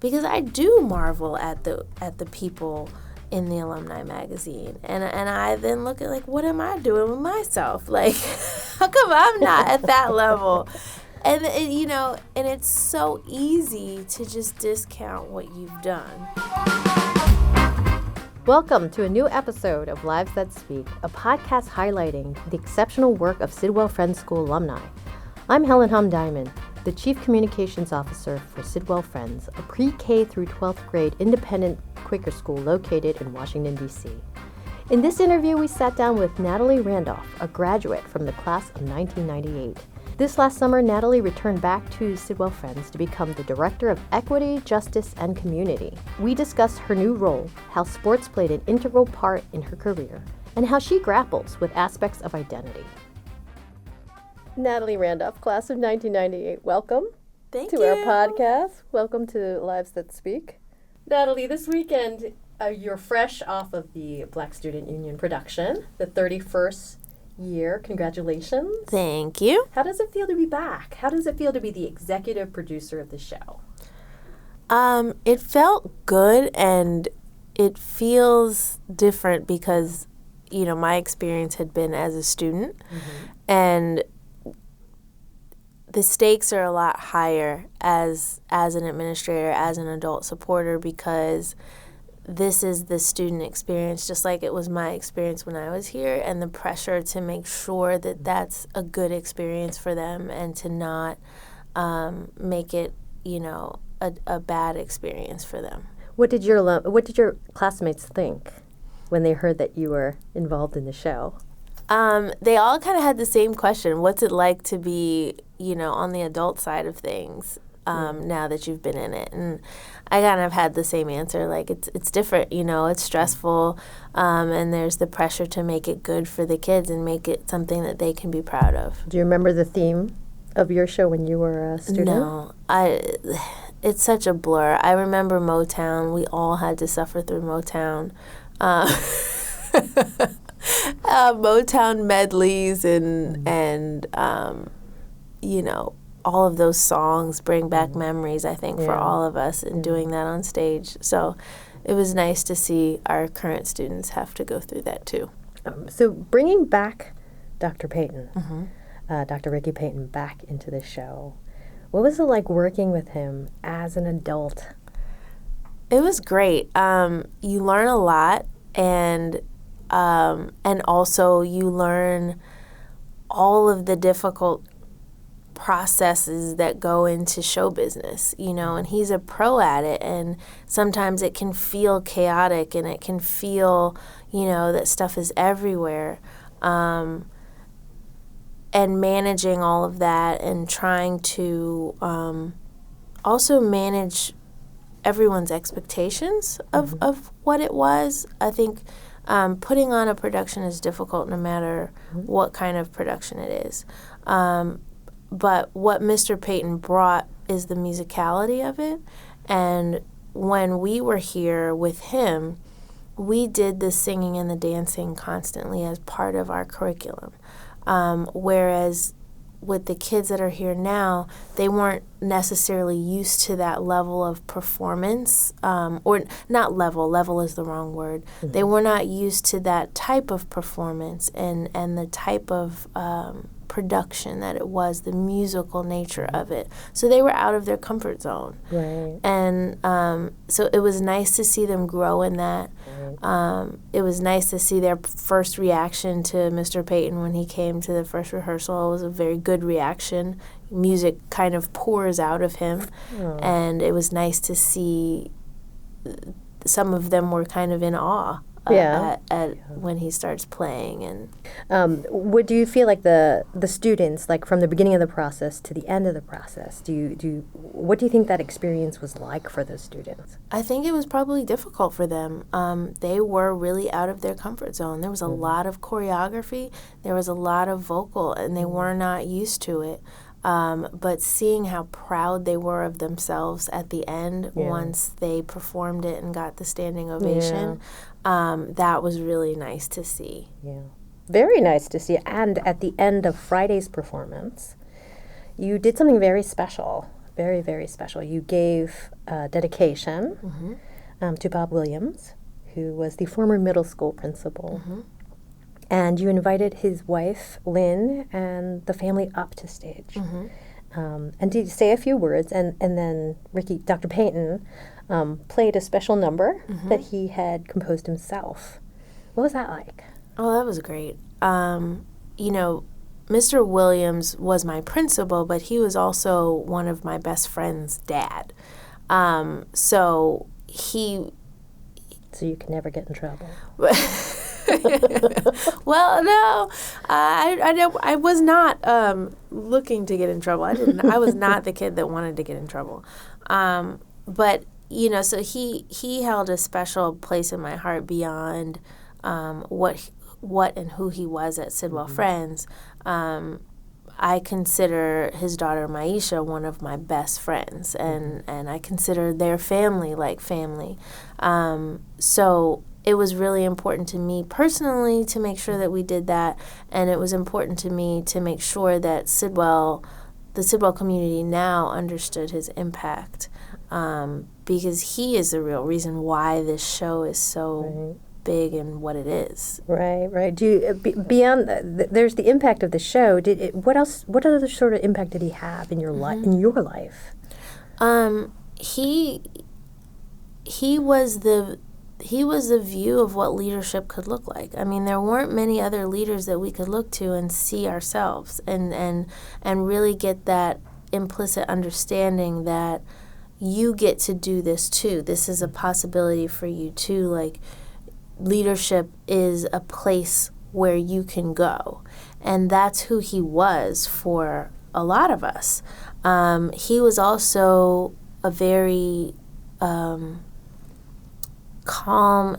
because I do marvel at the people in the Alumni magazine, and I then look at, like, what am I doing with myself? Like, how come I'm not at that level? And and it's so easy to just discount what you've done. Welcome to a new episode of Lives That Speak, a podcast highlighting the exceptional work of Sidwell Friends School alumni. I'm Helen Diamond, the Chief Communications Officer for Sidwell Friends, a pre-K through 12th grade independent Quaker school located in Washington, D.C. In this interview, we sat down with Natalie Randolph, a graduate from the class of 1998. This last summer, Natalie returned back to Sidwell Friends to become the Director of Equity, Justice, and Community. We discussed her new role, how sports played an integral part in her career, and how she grapples with aspects of identity. Natalie Randolph, class of 1998, welcome Thank to you. our podcast. Welcome to Lives That Speak. Natalie, this weekend, you're fresh off of the Black Student Union production, the 31st year. Congratulations. Thank you. How does it feel to be back? How does it feel to be the executive producer of the show? It felt good, and it feels different because, my experience had been as a student, and the stakes are a lot higher as an administrator, as an adult supporter, because this is the student experience, just like it was my experience when I was here, and the pressure to make sure that that's a good experience for them and to not make it, a bad experience for them. What did your classmates think when they heard that you were involved in the show? They all kind of had the same question. What's it like to be, on the adult side of things now that you've been in it? And I kind of had the same answer. Like, it's different, it's stressful, and there's the pressure to make it good for the kids and make it something that they can be proud of. Do you remember the theme of your show when you were a student? No, it's such a blur. I remember Motown. We all had to suffer through Motown. Motown medleys and all of those songs bring back memories, I think, for all of us, and doing that on stage. So it was nice to see our current students have to go through that too. So bringing back Dr. Payton, Dr. Ricky Payton, back into the show, what was it like working with him as an adult? It was great. You learn a lot, and also you learn all of the difficult processes that go into show business, and he's a pro at it, and sometimes it can feel chaotic, and it can feel, that stuff is everywhere, and managing all of that and trying to also manage everyone's expectations of what it was. I think putting on a production is difficult no matter what kind of production it is. But what Mr. Payton brought is the musicality of it. And when we were here with him, we did the singing and the dancing constantly as part of our curriculum. Whereas with the kids that are here now, they weren't necessarily used to that level of performance, or not level is the wrong word. They were not used to that type of performance and the type of production that it was, the musical nature of it. So they were out of their comfort zone. Right. And so it was nice to see them grow in that. It was nice to see their first reaction to Mr. Payton when he came to the first rehearsal. It was a very good reaction. Music kind of pours out of him. And it was nice to see some of them were kind of in awe at when he starts playing. And what do you feel like the students, like from the beginning of the process to the end of the process, what do you think that experience was like for those students? I think it was probably difficult for them. They were really out of their comfort zone. There was a lot of choreography, there was a lot of vocal, and they were not used to it. But seeing how proud they were of themselves at the end once they performed it and got the standing ovation, that was really nice to see. Yeah, very nice to see. And at the end of Friday's performance, you did something very special very, very special. You gave a dedication to Bob Williams, who was the former middle school principal. And you invited his wife, Lynn, and the family up to stage. And to say a few words, and then Dr. Payton, played a special number that he had composed himself. What was that like? Oh, that was great. You know, Mr. Williams was my principal, but he was also one of my best friend's dad. So you can never get in trouble. Well, no, I was not looking to get in trouble. I was not the kid that wanted to get in trouble. But you know, so he held a special place in my heart beyond what and who he was at Sidwell Friends. I consider his daughter Maisha one of my best friends, and I consider their family like family. So it was really important to me personally to make sure that we did that, and it was important to me to make sure that the Sidwell community now understood his impact, because he is the real reason why this show is so big and what it is. Right. Do you, beyond there's the impact of the show. What other sort of impact did he have in your life? In your life, he was the view of what leadership could look like. I mean, there weren't many other leaders that we could look to and see ourselves and really get that implicit understanding that you get to do this too. This is a possibility for you too. Like, leadership is a place where you can go. And that's who he was for a lot of us. He was also a very calm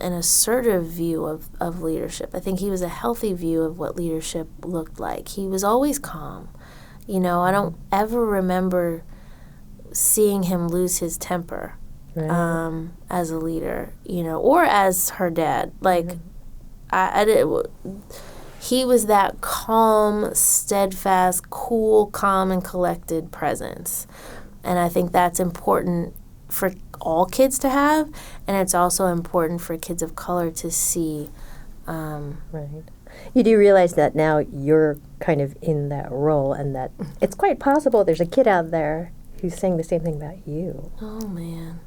and assertive view of leadership. I think he was a healthy view of what leadership looked like. He was always calm. You know, I don't ever remember seeing him lose his temper as a leader, you know, or as her dad. Like, he was that calm, steadfast, cool, calm, and collected presence. And I think that's important for all kids to have, and it's also important for kids of color to see. Right. You do realize that now you're kind of in that role, and that it's quite possible there's a kid out there who's saying the same thing about you. Oh, man.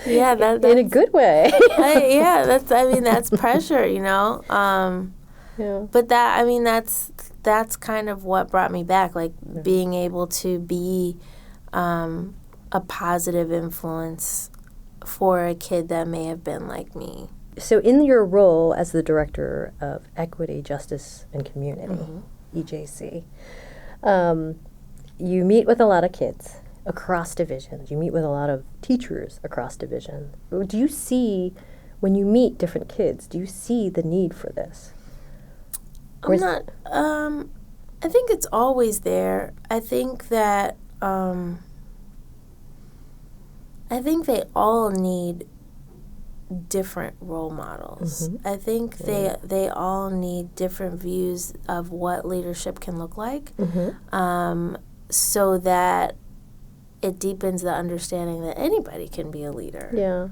Yeah, that's in a good way. That's pressure, you know. But that's kind of what brought me back, like being able to be a positive influence for a kid that may have been like me. So in your role as the Director of Equity, Justice, and Community, EJC, you meet with a lot of kids across divisions. You meet with a lot of teachers across division. Do you see, when you meet different kids, do you see the need for this? I think it's always there. I think that they all need different role models. I think they all need different views of what leadership can look like, so that it deepens the understanding that anybody can be a leader.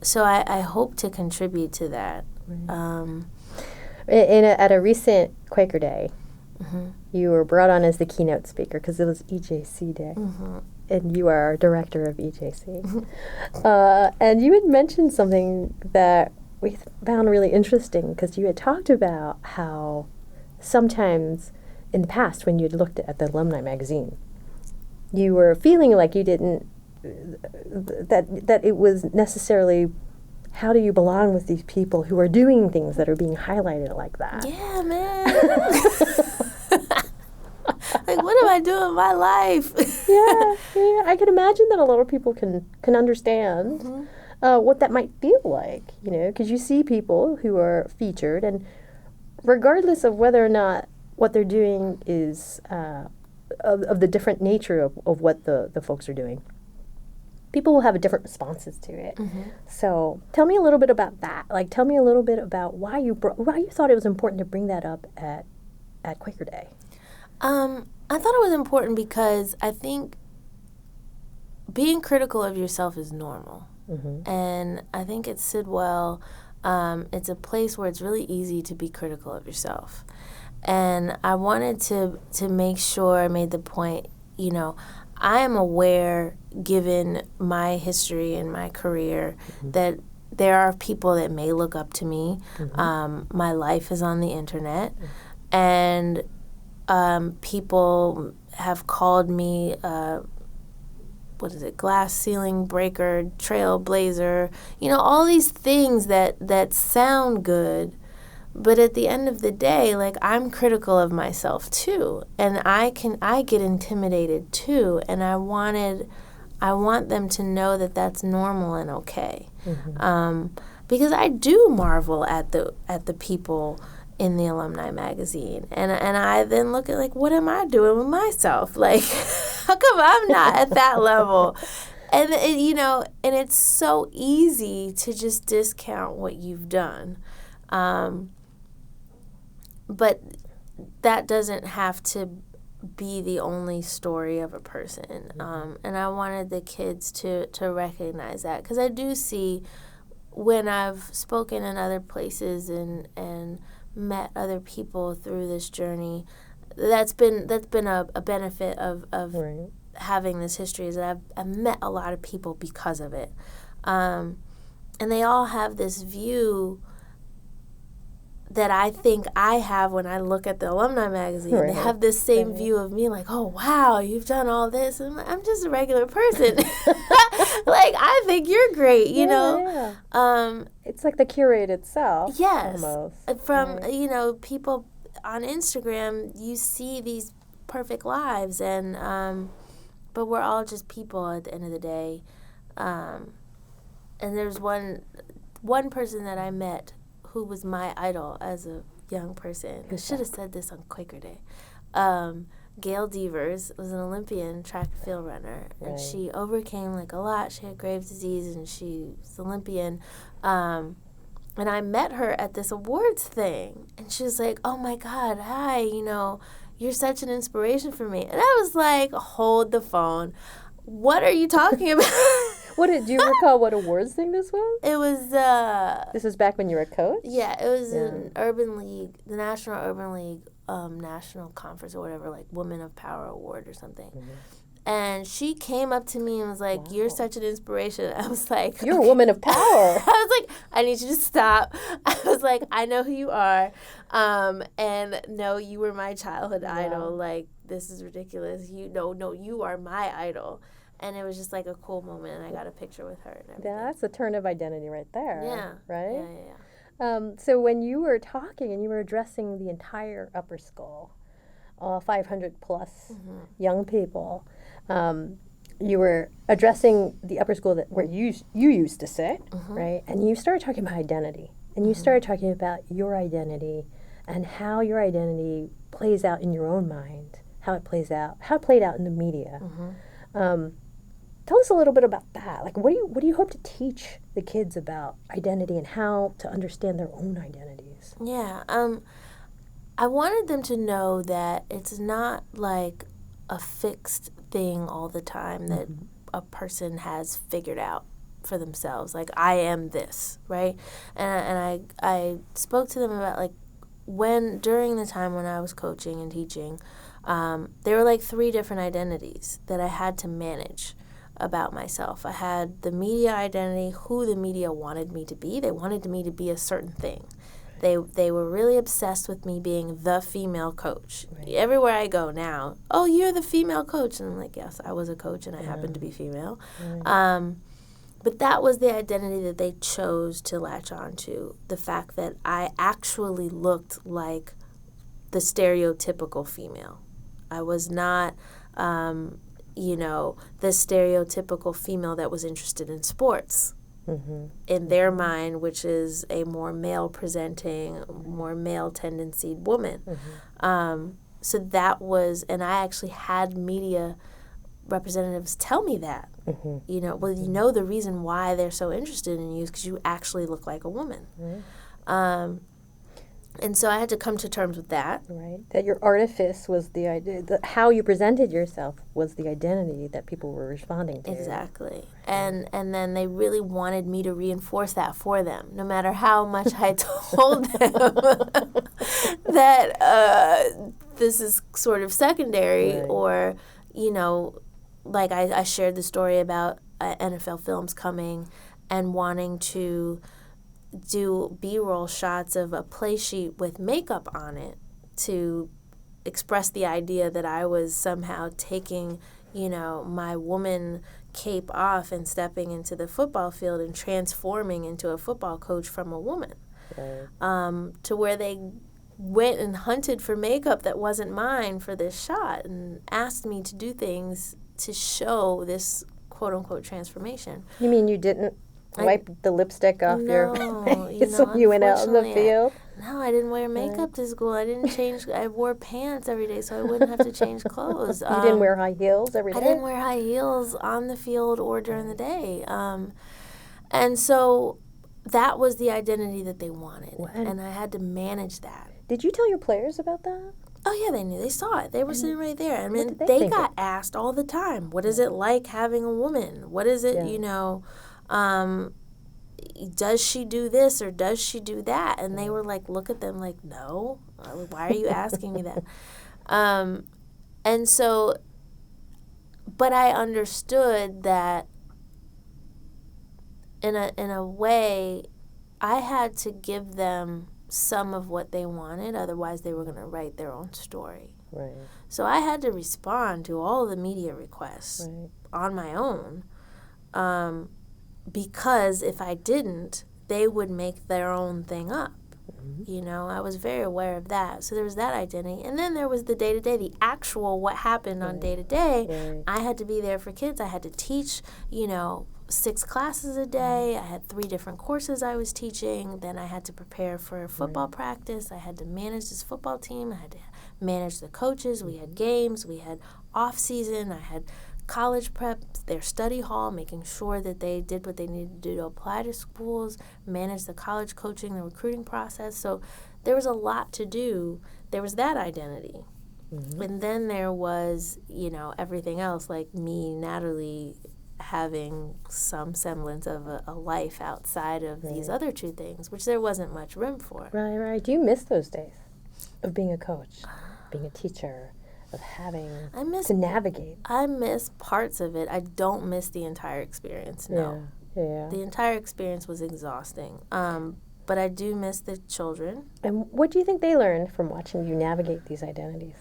So I hope to contribute to that. At a recent Quaker Day, you were brought on as the keynote speaker because it was EJC Day, and you are director of EJC. And you had mentioned something that we found really interesting, because you had talked about how sometimes in the past, when you had looked at the Alumni magazine, you were feeling like you didn't, that it was necessarily, how do you belong with these people who are doing things that are being highlighted like that? Yeah, man. Like, what am I doing with my life? yeah. I can imagine that a lot of people can understand what that might feel like, you know, because you see people who are featured, and regardless of whether or not what they're doing is of the different nature of what the folks are doing, people will have different responses to it. So tell me a little bit about that. Like, tell me a little bit about why you thought it was important to bring that up at Quaker Day. I thought it was important because I think being critical of yourself is normal. Mm-hmm. And I think at Sidwell, it's a place where it's really easy to be critical of yourself. And I wanted to make sure I made the point, I am aware, given my history and my career, mm-hmm. that there are people that may look up to me. Mm-hmm. My life is on the internet. Mm-hmm. And people have called me, glass ceiling breaker, trailblazer, all these things that sound good. But at the end of the day, I'm critical of myself too, and I get intimidated too, and I want them to know that that's normal and okay, mm-hmm. Because I do marvel at the people in the Alumni magazine, and I then look at what am I doing with myself? How come I'm not at that level? And and it's so easy to just discount what you've done. But that doesn't have to be the only story of a person. And I wanted the kids to recognize that, because I do see when I've spoken in other places and met other people through this journey, that's been a benefit of right. having this history, is that I've met a lot of people because of it. And they all have this view that I think I have when I look at the Alumni magazine. Right. They have this same right. view of me, oh, wow, you've done all this. And I'm just a regular person. I think you're great, you know? Yeah. It's like the curated self. Yes. Almost. From, right. People on Instagram, you see these perfect lives, and but we're all just people at the end of the day. And there's one person that I met who was my idol as a young person. I should have said this on Quaker Day. Gail Devers was an Olympian track and field runner, and right. she overcame a lot. She had Graves' disease, and she was Olympian. And I met her at this awards thing, and she was like, "Oh my God, hi, you're such an inspiration for me." And I was like, "Hold the phone. What are you talking about?" Do you recall what awards thing this was? It was this was back when you were a coach? Yeah, it was an Urban League, the National Urban League National Conference or whatever, Women of Power Award or something. Mm-hmm. And she came up to me and was like, wow. "You're such an inspiration." I was like, "You're a woman of power." I was like, "I need you to stop." I was like, "I know who you are. And no, you were my childhood idol. This is ridiculous. You are my idol." And it was just a cool moment, and I got a picture with her and everything. That's a turn of identity right there. Yeah. Right? Yeah. So when you were talking and you were addressing the entire upper school, all 500 plus mm-hmm. young people, you were addressing the upper school where you used to sit, mm-hmm. right? And you started talking about identity. And you mm-hmm. started talking about your identity and how your identity plays out in your own mind, how it played out in the media. Mm-hmm. Tell us a little bit about that. What do you hope to teach the kids about identity and how to understand their own identities? Yeah, I wanted them to know that it's not a fixed thing all the time that mm-hmm. a person has figured out for themselves. I am this, right? And I spoke to them about during the time when I was coaching and teaching, there were 3 different identities that I had to manage about myself. I had the media identity, who the media wanted me to be. They wanted me to be a certain thing. They were really obsessed with me being the female coach. Right. Everywhere I go now, "Oh, you're the female coach." And I'm like, yes, I was a coach, and I happen to be female. Right. But that was the identity that they chose to latch on to, the fact that I actually looked like the stereotypical female. I was not the stereotypical female that was interested in sports mm-hmm. in their mind, which is a more male-presenting, more male-tendencied woman. Mm-hmm. So that was, and I actually had media representatives tell me that. Mm-hmm. The reason why they're so interested in you is because you actually look like a woman. Mm-hmm. And so I had to come to terms with that. Right. That your artifice was the idea, how you presented yourself was the identity that people were responding to. Exactly. And then they really wanted me to reinforce that for them, no matter how much I told them that this is sort of secondary, Right. or, like I shared the story about NFL Films coming and wanting to do B-roll shots of a play sheet with makeup on it to express the idea that I was somehow taking, my woman cape off and stepping into the football field and transforming into a football coach from a woman. Right. To where they went and hunted for makeup that wasn't mine for this shot and asked me to do things to show this quote-unquote transformation. You mean you didn't wipe the lipstick off your face when you went out in the field? No, I didn't wear makeup to school. I didn't change. I wore pants every day so I wouldn't have to change clothes. You didn't wear high heels every day? I didn't wear high heels on the field or during the day. And so that was the identity that they wanted. And I had to manage that. Did you tell your players about that? Oh, yeah, they knew. They saw it. They were sitting right there. I mean, they got asked all the time, what is it like having a woman? What is it, does she do this or does she do that? And they were like, look at them like, no. Why are you asking me that? And so, but I understood that in a way, I had to give them some of what they wanted, otherwise they were going to write their own story. Right. So I had to respond to all the media requests on my own, because if I didn't, they would make their own thing up. Mm-hmm. I was very aware of that. So there was that identity. And then there was the day-to-day, the actual what happened on day-to-day. Right. I had to be there for kids. I had to teach, 6 classes a day. I had 3 different courses I was teaching. Then I had to prepare for football practice. I had to manage this football team. I had to manage the coaches. We had games. We had off-season. I had college prep, their study hall, making sure that they did what they needed to do to apply to schools, manage the college coaching, the recruiting process. So there was a lot to do. There was that identity. Mm-hmm. And then there was, everything else, like me, Natalie, having some semblance of a life outside of these other 2 things, which there wasn't much room for. Right. Do you miss those days of being a coach, being a teacher, of having to navigate? I miss parts of it. I don't miss the entire experience, no. Yeah. The entire experience was exhausting. But I do miss the children. And what do you think they learned from watching you navigate these identities?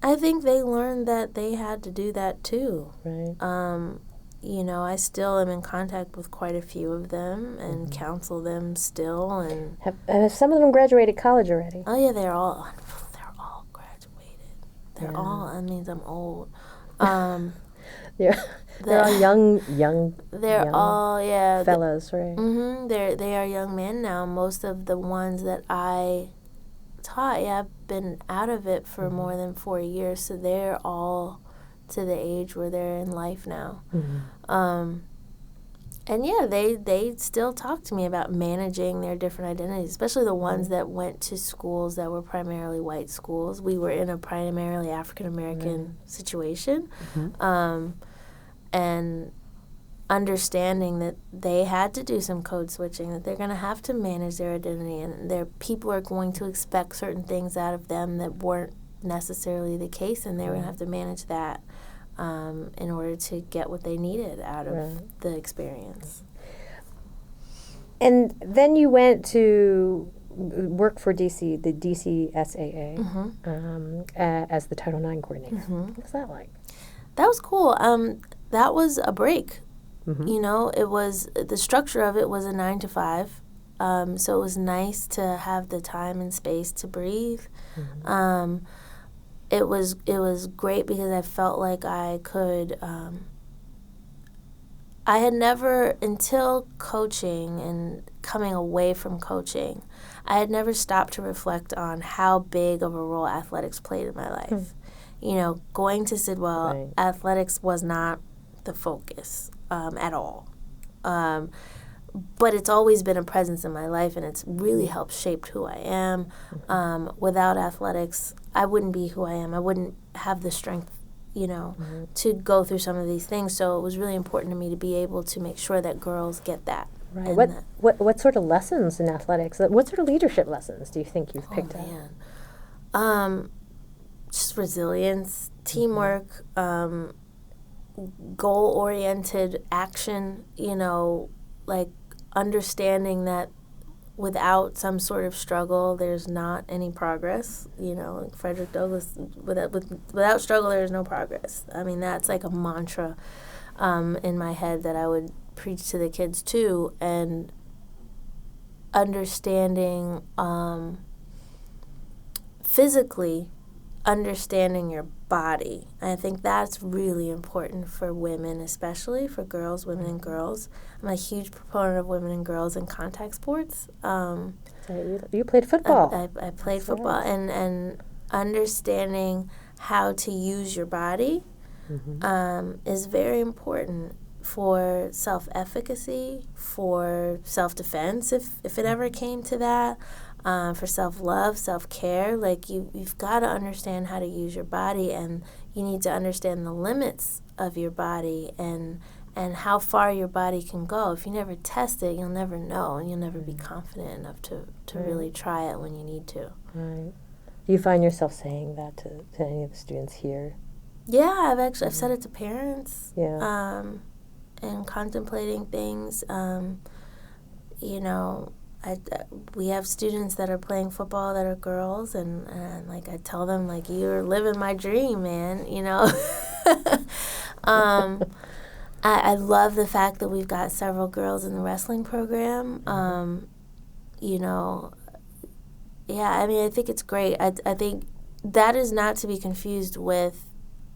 I think they learned that they had to do that too. Right. I still am in contact with quite a few of them and counsel them still. And have some of them graduated college already? Oh, yeah, they're all graduated. They're all, I'm old. They're all young. They're young all, fellows, right? Mm-hmm. They are young men now. Most of the ones that I taught, I've been out of it for more than 4 years, so they're all to the age where they're in life now. Mm-hmm. And they still talk to me about managing their different identities, especially the ones that went to schools that were primarily white schools. We were in a primarily African-American situation. Mm-hmm. And understanding that they had to do some code switching, that they're going to have to manage their identity, and their people are going to expect certain things out of them that weren't necessarily the case, and they were going to have to manage that in order to get what they needed out of the experience. And then you went to work for DC, the DCSAA, as the Title IX coordinator. Mm-hmm. What was that like? That was cool. That was a break. Mm-hmm. It was, the structure of it was a 9 to 5. So it was nice to have the time and space to breathe. Mm-hmm. It was great because I felt like I could, I had never, until coaching and coming away from coaching, I had never stopped to reflect on how big of a role athletics played in my life. Going to Sidwell, athletics was not the focus at all. but it's always been a presence in my life, and it's really helped shape who I am. Without athletics, I wouldn't be who I am. I wouldn't have the strength, to go through some of these things. So it was really important to me to be able to make sure that girls get that. Right. What sort of lessons in athletics? What sort of leadership lessons do you think you've picked up? Just resilience, teamwork, goal-oriented action, like understanding that without some sort of struggle, there's not any progress. Like Frederick Douglass, without struggle, there is no progress. I mean, that's like a mantra in my head that I would preach to the kids too, and understanding physically, understanding your body. I think that's really important for women, especially for girls, women and girls. I'm a huge proponent of women and girls in contact sports. So you played football. I played football, and understanding how to use your body is very important for self-efficacy, for self-defense, if it ever came to that. For self-love, self-care, like you've got to understand how to use your body, and you need to understand the limits of your body and how far your body can go. If you never test it, you'll never know, and you'll never be confident enough to really try it when you need to. Right. Do you find yourself saying that to any of the students here? Yeah, I've said it to parents. Yeah. And contemplating things. We have students that are playing football that are girls, and like I tell them, like, you're living my dream, man. I love the fact that we've got several girls in the wrestling program. I think it's great. I think that is not to be confused with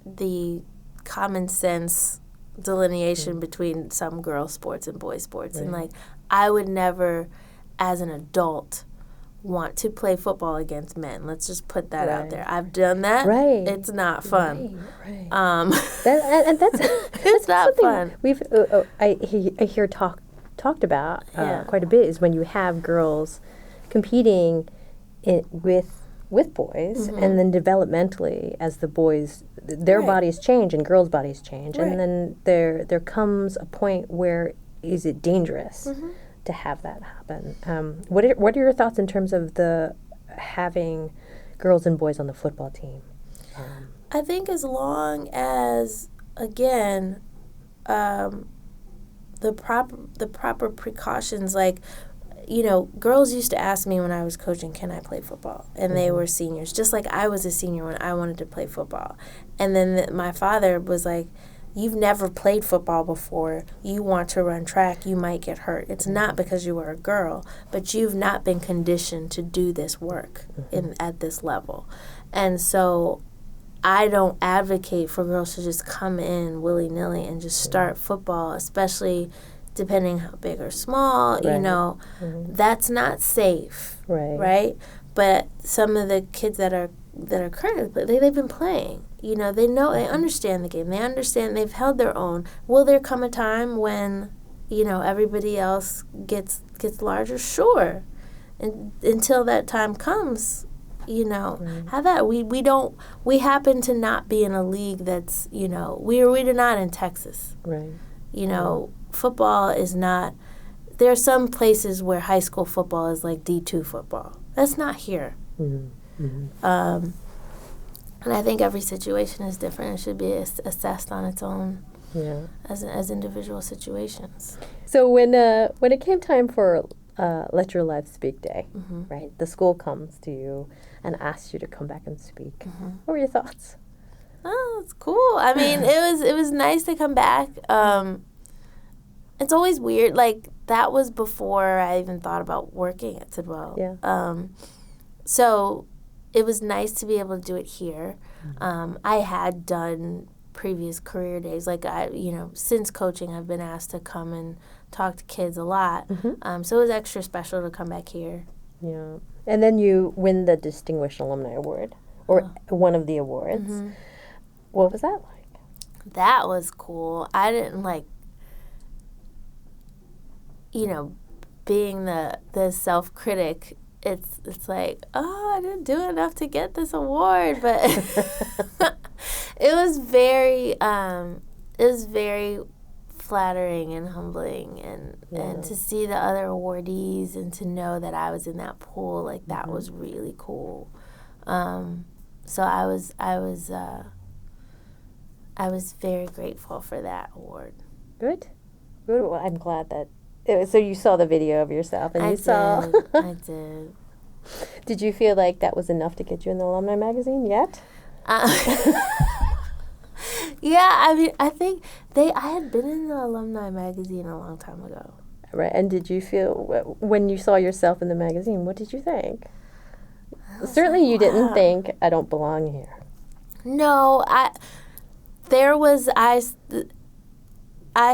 the common sense delineation between some girl sports and boy sports. Right. And like, I would never, as an adult, want to play football against men. Let's just put that out there. I've done that. Right. It's not fun. Right. That's it's not fun. I hear talked about quite a bit is when you have girls competing with boys, and then developmentally, as the boys, their bodies change and girls' bodies change, and then there comes a point where is it dangerous to have that happen? What are your thoughts in terms of the having girls and boys on the football team? I think as long as, again, the proper precautions, like, girls used to ask me when I was coaching, can I play football? And they were seniors, just like I was a senior when I wanted to play football. And then my father was like, you've never played football before. You want to run track, you might get hurt. It's not because you were a girl, but you've not been conditioned to do this work at this level. And so I don't advocate for girls to just come in willy-nilly and just start football, especially depending how big or small, that's not safe, right? But some of the kids that are currently, they've been playing. They know, they understand the game. They understand, they've held their own. Will there come a time when, everybody else gets larger? Sure. And until that time comes, have that. We happen to not be in a league that's, we're not in Texas. Right. Football is not, there are some places where high school football is like D2 football. That's not here. And I think every situation is different. It should be assessed on its own as individual situations. So when it came time for Let Your Life Speak Day, right, the school comes to you and asks you to come back and speak. What were your thoughts? Oh, it's cool. I mean, it was nice to come back. It's always weird. Like, that was before I even thought about working at Sidwell. Yeah. So it was nice to be able to do it here. I had done previous career days. Like, since coaching, I've been asked to come and talk to kids a lot. So it was extra special to come back here. Yeah. And then you win the Distinguished Alumni Award, or one of the awards. What was that like? That was cool. I didn't, like, being the self-critic, it's like, oh, I didn't do enough to get this award, but it was very flattering and humbling, and to see the other awardees and to know that I was in that pool, like that was really cool. So I was very grateful for that award. Good. Well, I'm glad that. So you saw the video of yourself, and I did. Did you feel like that was enough to get you in the Alumni magazine yet? Yeah, I mean, I think I had been in the Alumni magazine a long time ago. Right, and did you feel, when you saw yourself in the magazine, what did you think? Certainly you didn't think, I don't belong here. No, I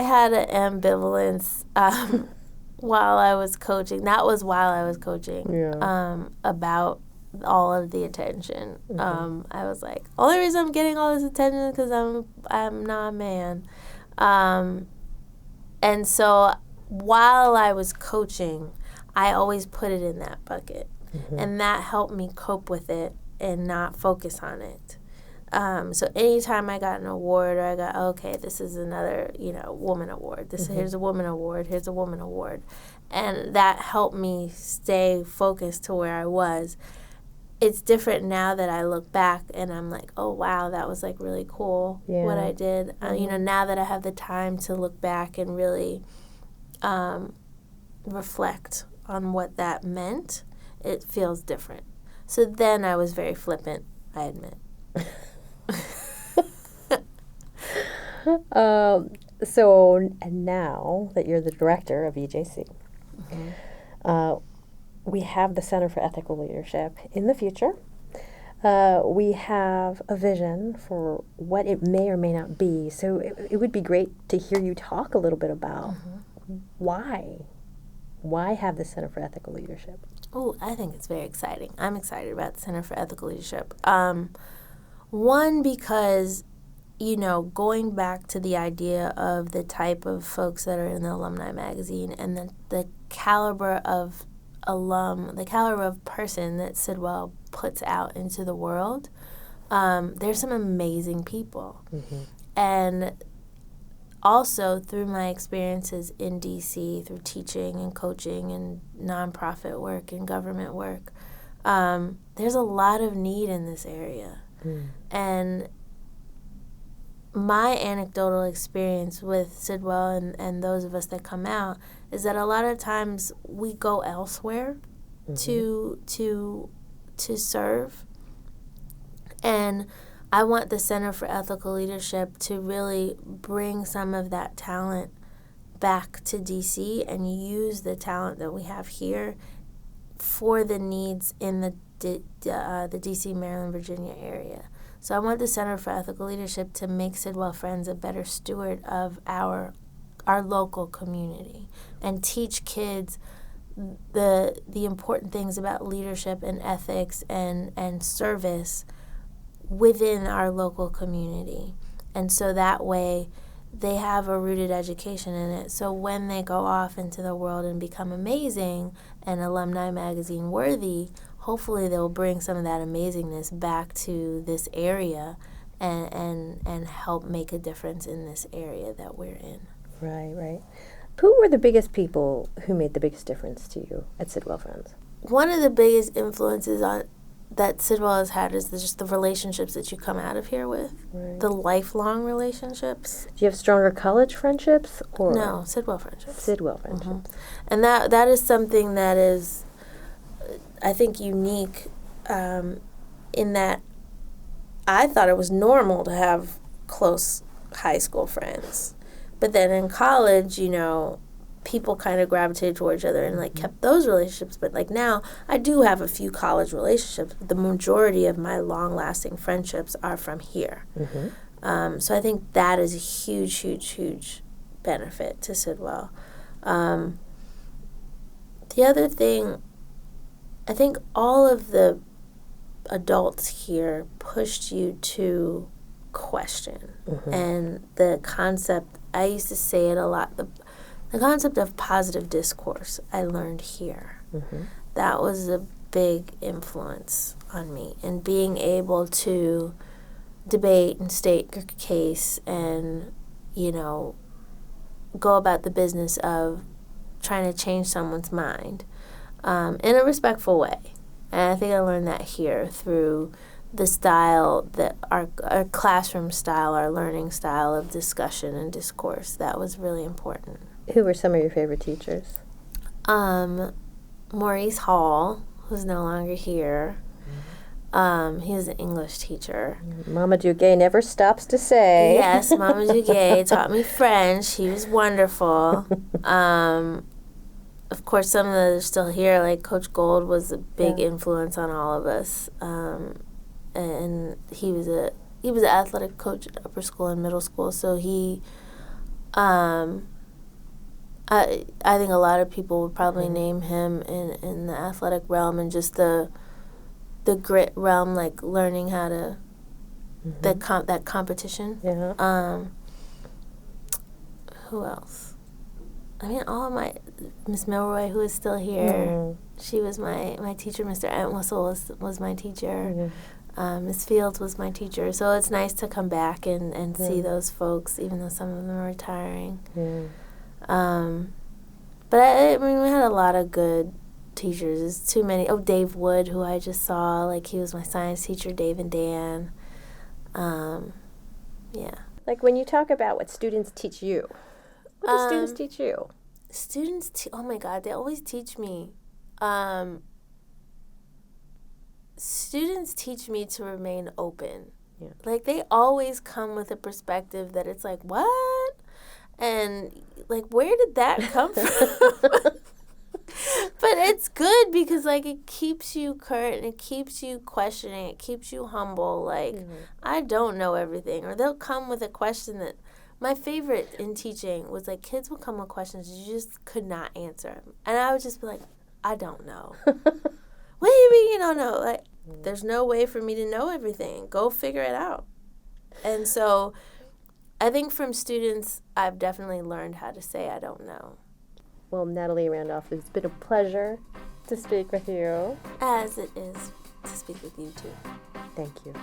had an ambivalence while I was coaching. That was while I was coaching, about all of the attention. I was like, only reason I'm getting all this attention is because I'm not a man. And so while I was coaching, I always put it in that bucket. And that helped me cope with it and not focus on it. So anytime I got an award, or I got, okay, this is another, woman award. Here's a woman award. Here's a woman award. And that helped me stay focused to where I was. It's different now that I look back and I'm like, oh, wow, that was like really cool what I did. Now that I have the time to look back and really reflect on what that meant, it feels different. So then I was very flippant, I admit. So now that you're the director of EJC, we have the Center for Ethical Leadership. In the future, we have a vision for what it may or may not be. So it would be great to hear you talk a little bit about why have the Center for Ethical Leadership? Oh, I think it's very exciting. I'm excited about the Center for Ethical Leadership. One, because, going back to the idea of the type of folks that are in the Alumni magazine and the caliber of the caliber of person that Sidwell puts out into the world, there's some amazing people. And also through my experiences in D.C., through teaching and coaching and nonprofit work and government work, there's a lot of need in this area. And my anecdotal experience with Sidwell and those of us that come out is that a lot of times we go elsewhere to serve. And I want the Center for Ethical Leadership to really bring some of that talent back to D.C. and use the talent that we have here for the needs in the D.C., Maryland, Virginia area. So I want the Center for Ethical Leadership to make Sidwell Friends a better steward of our local community and teach kids the important things about leadership and ethics and service within our local community. And so that way they have a rooted education in it. So when they go off into the world and become amazing and Alumni magazine worthy, hopefully they'll bring some of that amazingness back to this area and help make a difference in this area that we're in. Right. Who were the biggest people who made the biggest difference to you at Sidwell Friends? One of the biggest influences that Sidwell has had is just the relationships that you come out of here with, the lifelong relationships. Do you have stronger college friendships? Or no, Sidwell friendships. Sidwell friendships. And that is something that is, I think, unique in that I thought it was normal to have close high school friends. But then in college, people kind of gravitated toward each other and kept those relationships. But now I do have a few college relationships. But the majority of my long-lasting friendships are from here. So I think that is a huge, huge, huge benefit to Sidwell. The other thing, I think all of the adults here pushed you to question. And the concept, I used to say it a lot, the concept of positive discourse I learned here. That was a big influence on me, and being able to debate and state your case and, go about the business of trying to change someone's mind in a respectful way. And I think I learned that here through the style that our classroom style, our learning style of discussion and discourse. That was really important. Who were some of your favorite teachers? Maurice Hall, who's no longer here. He was an English teacher. Mama Duguay never stops to say. Yes, Mama Duguay taught me French. He was wonderful. Of course, some of them are still here. Like Coach Gold was a big influence on all of us. And he was an athletic coach at upper school and middle school. So he, I think a lot of people would probably name him in the athletic realm and just the grit realm, like learning how to that competition. Who else? I mean, all of my Miss Milroy, who is still here, she was my teacher. Mr. Entwistle was my teacher. Miss Fields was my teacher. So it's nice to come back and see those folks, even though some of them are retiring. But I mean, we had a lot of good teachers. There's too many. Oh, Dave Wood, who I just saw, like he was my science teacher. Dave and Dan. Like when you talk about what students teach you, what do students teach you? Oh my God, they always teach me. Students teach me to remain open. Like they always come with a perspective that it's like, what? And like, where did that come from? But it's good because, like, it keeps you current, it keeps you questioning, it keeps you humble. Like, I don't know everything. Or they'll come with a question that, my favorite in teaching was, like, kids will come with questions you just could not answer. And I would just be like, I don't know. What do you mean you don't know? Like, there's no way for me to know everything. Go figure it out. And so I think from students, I've definitely learned how to say I don't know. Well, Natalie Randolph, it's been a pleasure to speak with you. As it is to speak with you, too. Thank you.